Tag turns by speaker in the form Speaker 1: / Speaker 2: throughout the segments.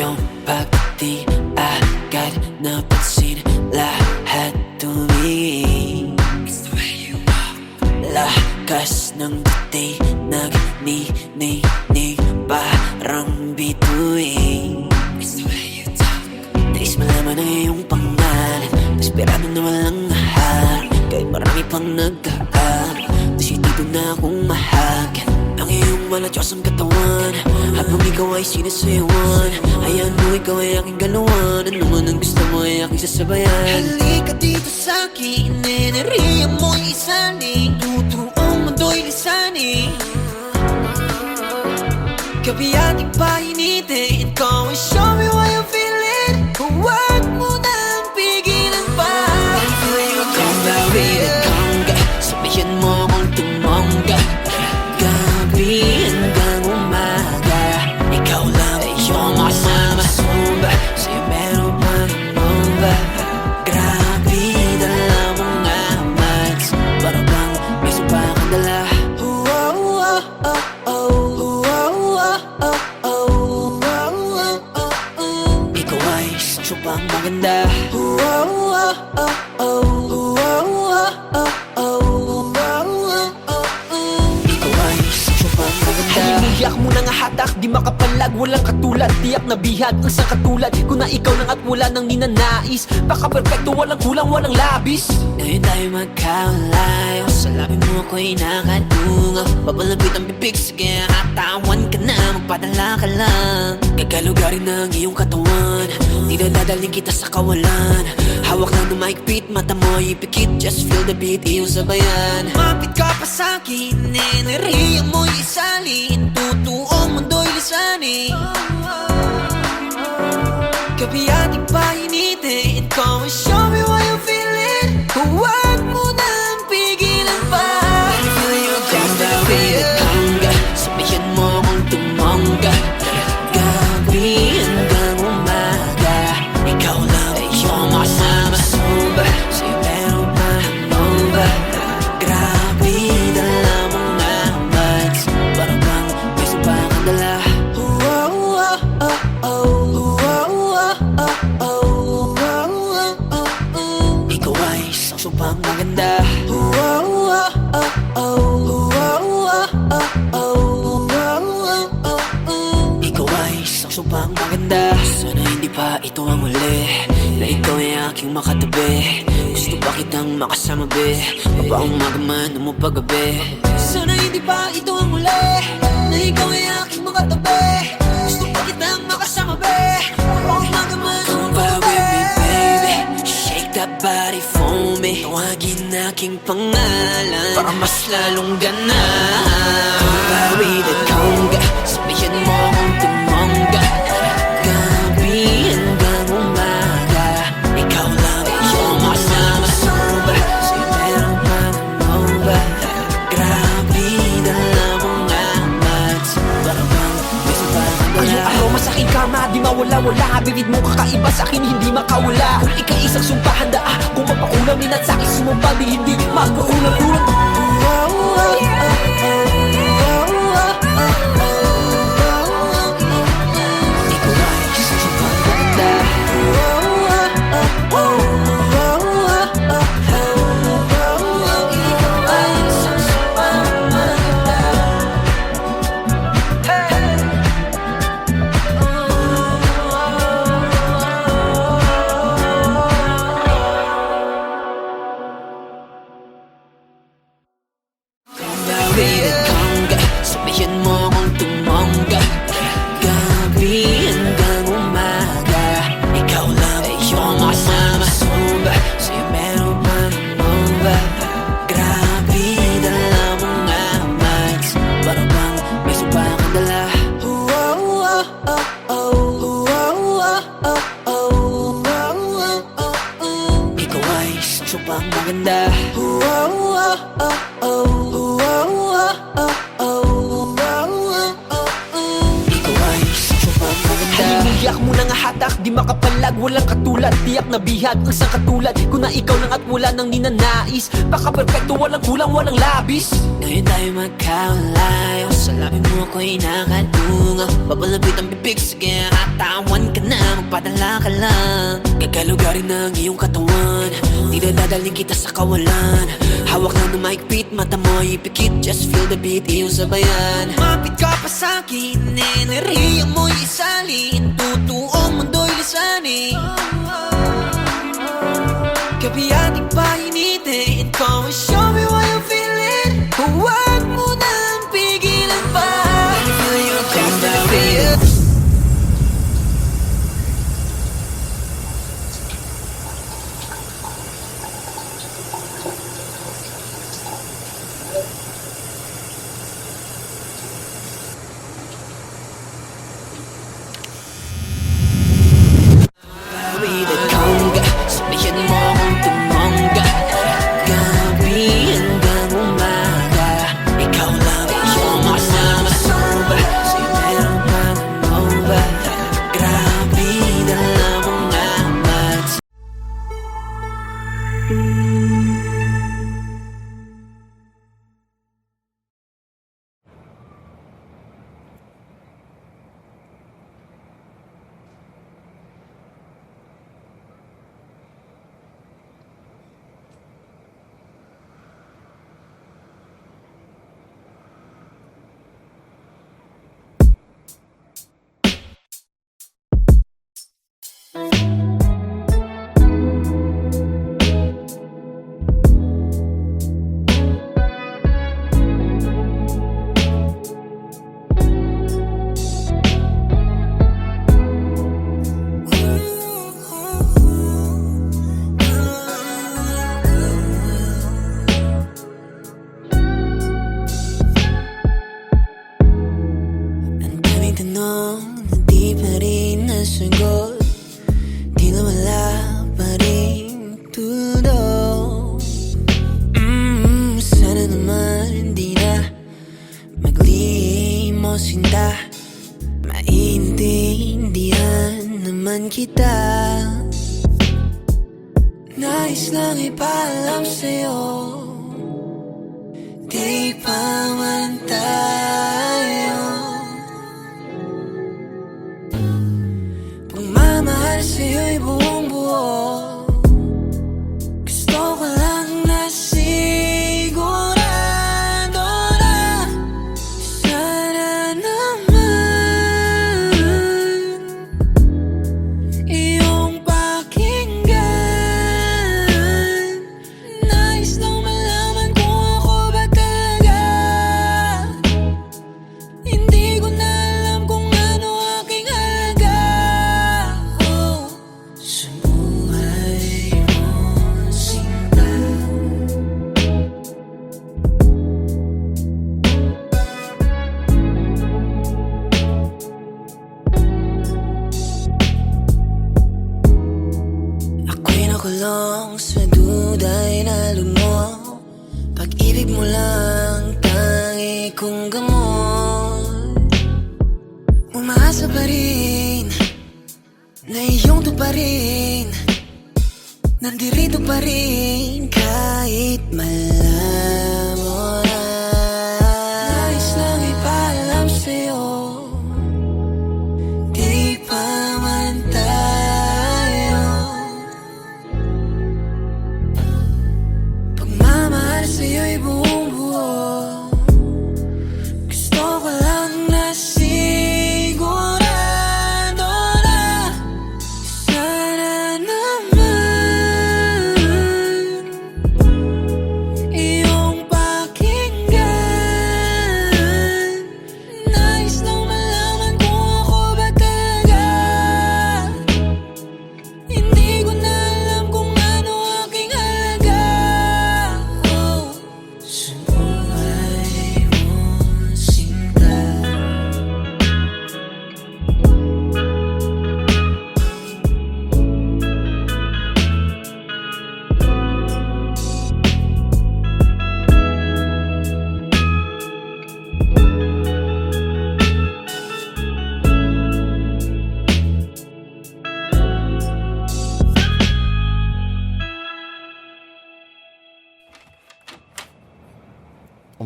Speaker 1: Yung pagdi agad napansin, lahat tumingin. Lakas ng dati nagninig, parang bituin. Nais malaman ang iyong pangalan, desperado na walang ahal, kahit marami pang nag-aaral. Desidido na akong mahagan ang iyong maladyosang katawan, habang ikaw ay sinasayawan. Hayaan mo, ikaw ay aking galawan, ano man ang gusto mo ay aking sasabayan. Halika dito sa'kin, enerhiya mo'y isanin, totoong mundo'y lisanin. Gabi ating painitin, come and show me what you're feeling. Huwag mo nang pigilan pa. I feel you come back with a conga, sabihan mo akong tumongga. Gabi hanggang umaga, ikaw lang ay iyong kasama. Sumba, sa'yo meron pa ng bomba. Grabe, dala mong amat, para bang may sumpa kang dala. Ikaw ay supang maganda. Hiniyak mo na nga hatak, di makapalag, walang katulad. Tiyak na bihag, ang sa katulad ko na ikaw lang at wala nang ninanais. Baka perfecto, walang kulang, walang labis. Ngayon tayo magkalayo, sa labi mo ako'y nakadungaw. Papalapit ang bibig, sige hatawan ka na, magpadala ka lang. Gagalugarin na ang iyong katawan, di na dadaling kita sa kawalan. Hawak lang na maigpit, mata mo ay ipikit, just feel the beat, iyong sabayan. Mapit ka pa sa'kin, enerhiya mo'y isalin, totoong mundo'y lisanin. Gabi ating painitin, come and show me what you're feeling. Huwag mo nang pigilan pa. I feel you come back with a conga, sabihan mo akong tumongga. Gabi hanggang umaga, ikaw lang ay iyong kasama. Sumba, sa'yo meron pa ng bomba. Grabe, dala mong amat, para bang may sumpa kang dala. Ikaw ay isang supang maganda. Ikaw ay isang supang maganda. Sana hindi pa ito ang huli, na ikaw ay aking makatabi. Gusto pa kitang makasama, be, mapaumaga man o mapagabi. Sana hindi pa ito ang huli, na ikaw ay aking makatabi. Gusto pa kitang makasama, be, mapaumaga man o mapagabi. Come with me, baby, shake that body for me. Tawagin aking pangalan, para mas lalong gana. Come with the conga, sabihan mo akong tumongga. Gabi hanggang umaga, ikaw lang ay iyong kasama. Sumba, sa'yo meron pa ng bomba. Grabe, dala mong amat, para bang may sumpa kang dala. Ang iyong aroma sa'king kama, di mawala-wala. Bibig mo kakaiba sa'kin, hindi makawala. Kung ika'y isang sumpa, handa kung mapakulamin at sa'kin sumumpa, di hindi magkukulang-kulang. Ikaw ay isang supang maganda. Ikaw ay isang supang maganda. Come back with it. di makapalag, walang katulad. Tiyak na bihag ang sa katulad ko na ikaw lang at wala nang ninanais. Baka perfecto, walang kulang, walang labis. Ngayon tayo magkalayo, sa labi mo ako'y nakadunga. Papalapit ang bibig, sige katawan ka na, magpadala ka lang. Gagalugarin ng iyong katawan, di na dadaling kita sa kawalan. Hawak lang ng mahigpit, mata mo ipikit, just feel the beat, iyong sabayan. Mapit ka pa sa'kin, enerhiya mo'y isalin, tutuong mundo'y lisanin. Kapiyating painitin, come and show me what you're feeling. Huwag mo nang pigilan pa. Let me feel your confidence. Sabihin mo akong tumangga, gabi hanggang umaga. Ikaw lang yung makasama soba, sa'yo meron pang nova. Grabe, dala mo nga man. Tanong na di pa rin nasagot, di na wala pa rin tulo. Sana naman di na maglihim o sinta, maintindihan naman kita. Nais lang ipaalam sa'yo, di pa man tayo. Pagmamahal sa'yo'y buong buo, gusto ko lang na sigurado na sana naman iyong pakinggan. Nais lang malaman kung ako ba talaga. Hindi ko na alam kung ano aking halaga. Sa buhay mo, sinta. Ako'y nakulong sa duda'y nalumo, pag-ibig mo lang tangi kong gamot. Umaasa pa rin na iyong tuparin, nandirito pa rin kahit malabo na. Nais lang ipaalam sa'yo, di pa man tayo. Pagmamahal sa'yo'y buong buo, gusto ko lang na sigurado na sana naman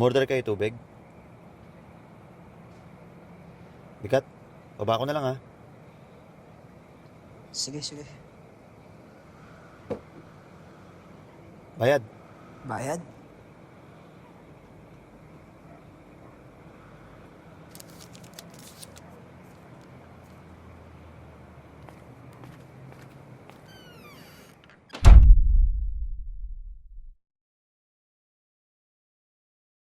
Speaker 2: Umorder kayo tubig? Bikat, baba ko na lang ha.
Speaker 3: Sige, sige.
Speaker 2: Bayad.
Speaker 3: Bayad?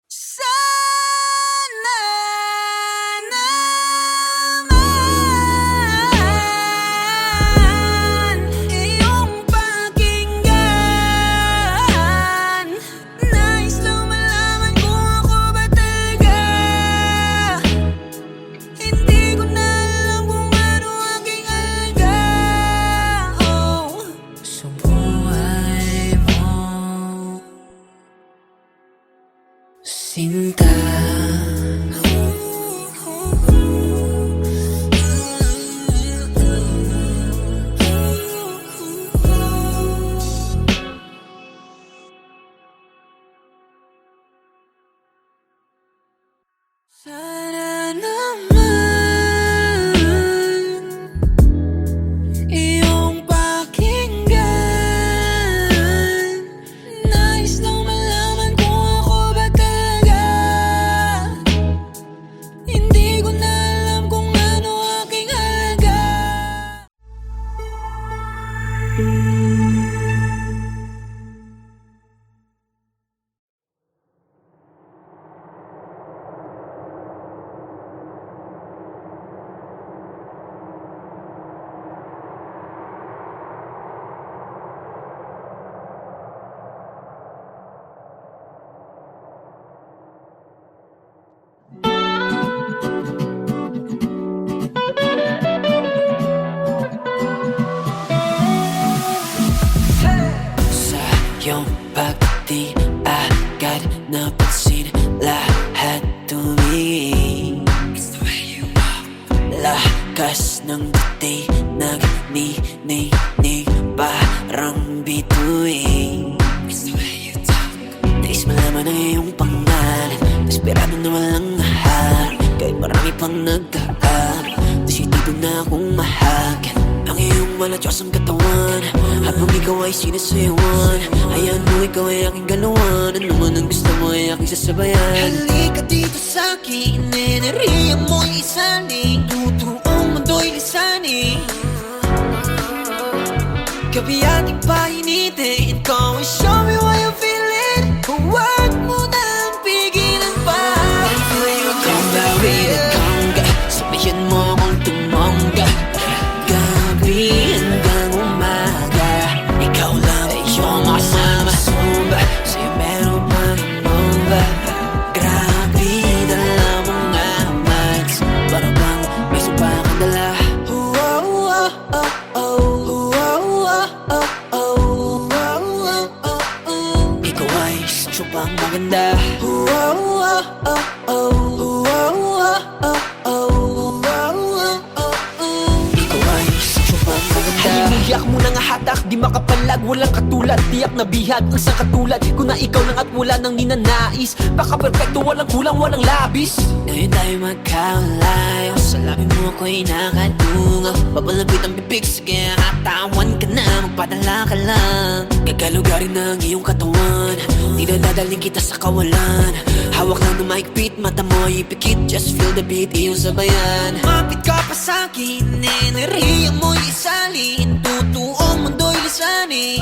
Speaker 1: Sana naman iyong pakinggan. Nais lang malaman kung ako ba talaga. Hindi ko na alam kung ano aking halaga. Oh, sa buhay mo, sinta. Sana naman iyong pakinggan. Nais lang malaman kung ako ba talaga. Hindi ko na alam kung ano aking halaga. Sa iyong pagdi agad napansin, lahat tumingin. It's the way you walk. Lakas ng dating nagninig, parang bituin. It's the way you talk. Nais malaman ang iyong pangalan, desperado na walang naharap, kahit marami pang nagkaab. Desitido na akong mahagan ang iyong maladyosang katawan, habang ikaw ay sinasayawan. Hayaan mo, ikaw ay aking galawan. Ano man ang gusto mo ay aking sasabayan. Halika dito sa'kin, enerhiya mo'y isani, totoong mundo'y lisani. Gabi ating painitin, come and show me what you feeling. Huwag mo nang pigilan pa. I feel you come back with a conga, sabihan mo akong tumongga. Gabi hanggang umaga, ikaw lang ay iyong makasama. Sumba, sa'yo meron pang nova. Grabe, dala mong amats, para bang may sumpa kang dala. Ikaw ay isang supang maganda. Ikaw ay isang supang maganda.
Speaker 4: Halimiyak mo nang hatak, di makapalag, walang katulad. Tiyak na bihag, ang sa katulad ko na ikaw lang at wala nang ninanais. Baka perfecto, walang kulang, walang labis.
Speaker 1: Ngayon tayo magkalayo, sa labi mo ako'y nakadungaw. Papalapit ang bibig, sige hatawan ka na, magpadala ka lang. Gagalugarin na ang iyong katawan, di na dadaling kita sa kawalan. Hawak lang ng mahigpit, mata mo ay ipikit, just feel the beat, iyong sabayan. Mapit ka pa sa'kin, enerhiya mo'y isalin, totoong mundo'y lisani.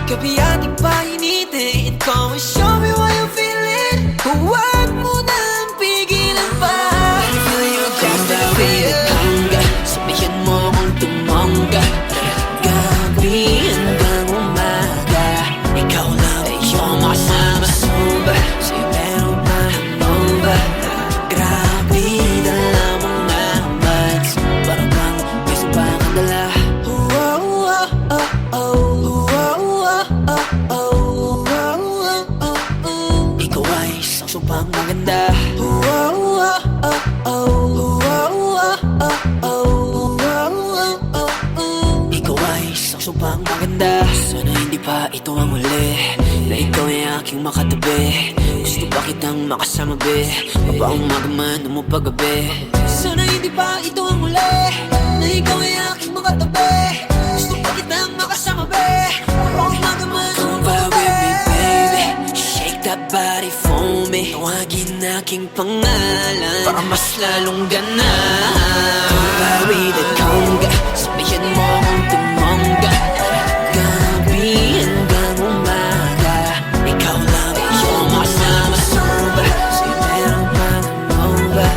Speaker 1: Gabi ating painitin, come and show me what you feeling. Huwag mo nang pigilan pa. I feel you come back with a conga, sabihan mo akong tumongga. Gabi hanggang umaga, ikaw lang ay iyong makasama. Sumba, sa'yo meron pang nova. Grabe, dala mong amats, para bang may sumpa kang dala. Ikaw ay isang supang maganda. Ikaw ay isang supang maganda. Sana hindi pa ito ang huli, na ikaw ay aking makatabi. Gusto pa kitang makasama be, mabaong umaga man o mapagabi. Sana hindi pa ito ang huli na ikaw ay aking makatabi. Gusto pa kitang makasama be, mabaong umaga man o mapagabi. With me baby, shake that body for me. Tawagin aking pangalan para mas lalong ganahan. Kumawi na conga, sabihin mo akong tumongga. Gabi hanggang umaga, ikaw lang yung makasama. Soba, sa'yo meron pang nova.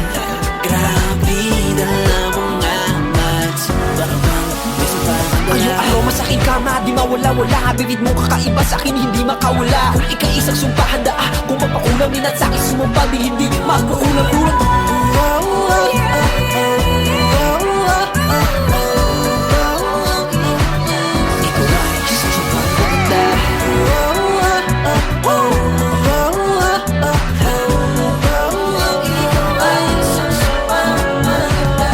Speaker 1: Grabe, dala mong amat. Para bang may sabahan
Speaker 4: Ang iyong aroma sa aking kama, di mawala-wala. Bibig mo kakaiba sa akin, hindi makawala. Kung ika'y isang sumpahan da, kung mapakulam din at sa akin sumumpa, di hindi magkukulang-kulang.
Speaker 1: ikaw ay isang sobrang maganda. Ikaw ay isang sobrang maganda.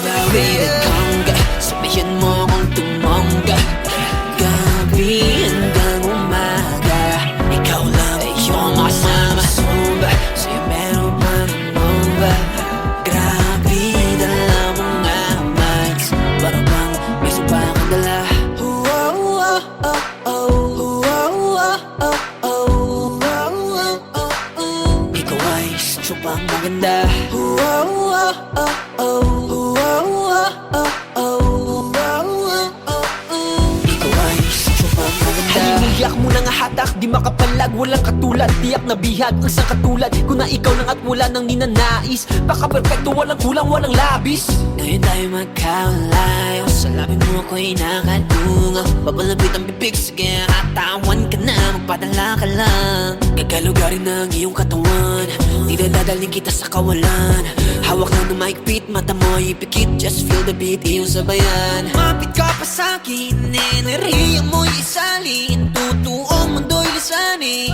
Speaker 1: Bawi na conga, sabihin mo kung tumongga. Gabi hanggang umaga, ikaw lang ay yung makasama. Soba, sa'yo meron pang nova. Grabe, dala mong amat. Para bang may suba kang dala. Ikaw ay sobrang maganda. Ikaw ay sobrang maganda.
Speaker 4: Halimuyak mo ng hatak, di makapalag. Walang katulad, tiyak na bihag ang sa katulad. Kung na ikaw lang at wala nang ninanais. Baka perfecto, walang kulang, walang labis.
Speaker 1: Ngayon tayo magkalayo, sa labi mo ako'y nakalungaw. Papalapit ang bibig, sige katawan ka na, magpadala ka lang. Gagalugarin ng iyong katawan, di na dadaling kita sa kawalan. Hawak lang ng maigpit, mata mo ipikit, just feel the beat, iyong sabayan. Mapit ka pa sa'kin, enerhiya mo'y isalin, tutuong mundo'y lisanin.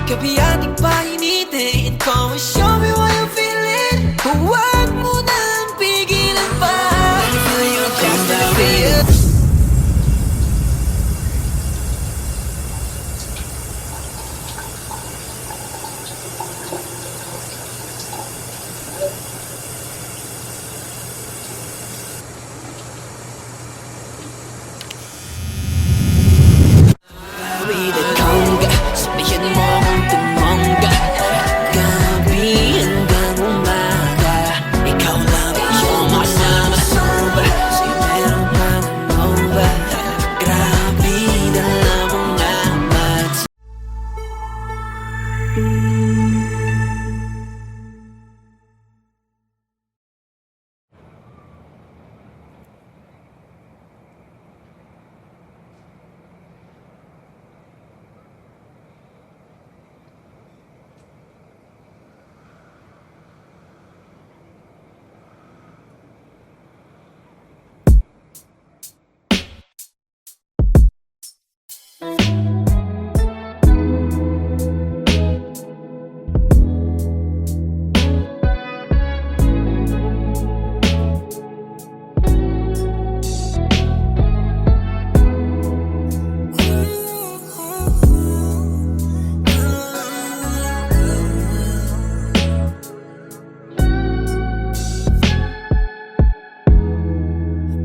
Speaker 1: Gabi ating painitin, come and show me what you're feeling. Huwag mo nang pigilan pa. Let me feel your confidence. Bawi na conga, sabihin mo kung tumongga. Gabi hanggang umaga, ikaw lang ay yung makasama. Soba, sa'yo meron pang nova. Grabe, dala mong amat.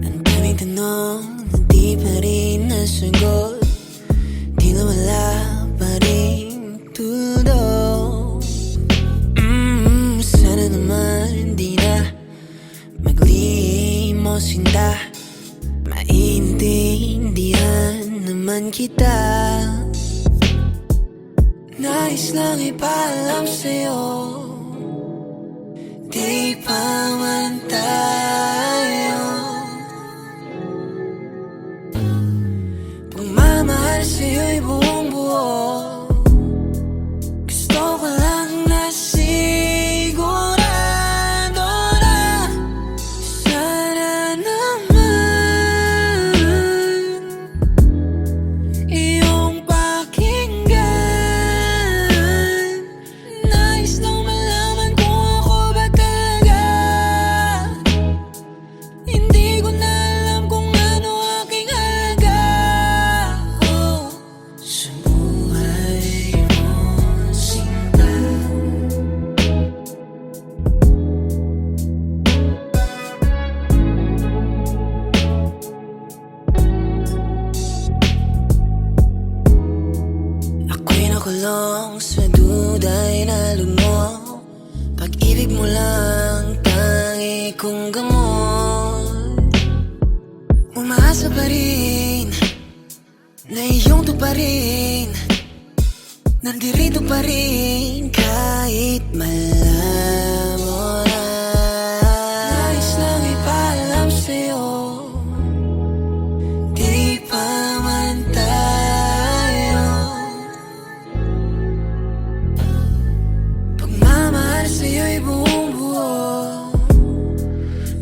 Speaker 1: Ang daming tanong na di pa rin nasagot. Di na wala pa rin tulo. Sana naman di na maglihim o sinta. Maintindihan naman kita. Nais lang ipaalam sa'yo, di pa man tayo. Pagmamahal sa'yo'y buong buo. Gusto ko lang na sigurado na sana naman iyong pakinggan. Nais lang malaman kung ako ba talaga. Hindi ko na alam kung ano aking halaga. Oh, sa buhay mo, sinta. Ako'y nakulong sa duda'y nalunok. Pag-ibig mo lang tangi kong gamot. Umaasa pa rin na iyong tuparin. Nandirito pa rin kahit malabo na. Nais lang ipaalam sa'yo, di pa man tayo. Pagmamahal sa'yo'y buong buo.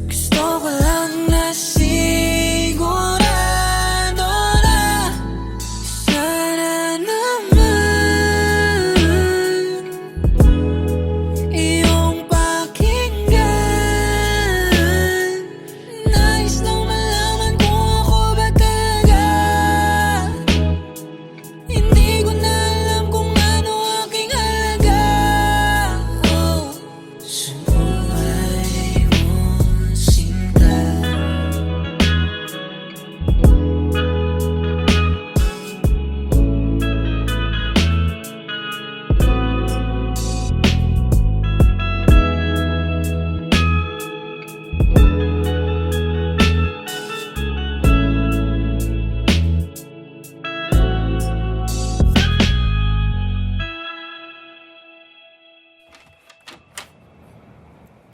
Speaker 1: Gusto ko lang na sigurado na sana naman iyong pakinggan. Nais lang malaman kung ako ba talaga. Hindi ko na alam kung ano aking halaga. Oh, sa buhay mo, sinta.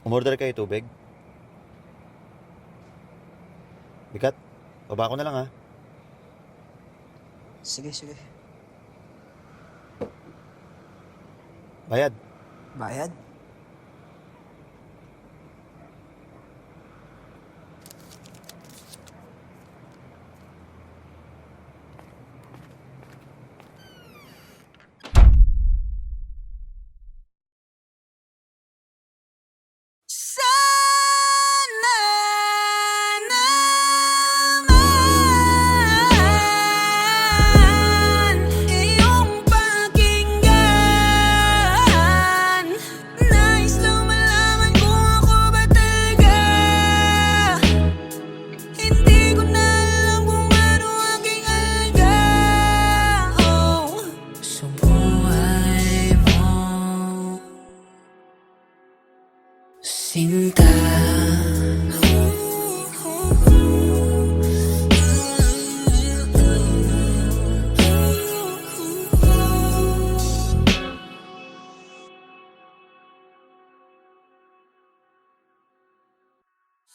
Speaker 2: Umorder kayo tubig? Bigat, baba ko na lang ha.
Speaker 3: Sige, sige.
Speaker 2: Bayad.
Speaker 3: Bayad?
Speaker 1: Sana naman iyong pakinggan. Nais lang malaman kung ako ba talaga. Hindi ko na alam kung ano aking halaga. Oh, sa buhay mo, sinta.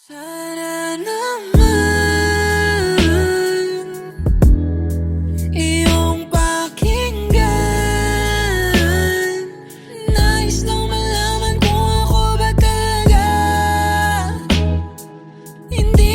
Speaker 1: Sana naman iyong pakinggan. Nais lang malaman kung ako ba talaga. Hindi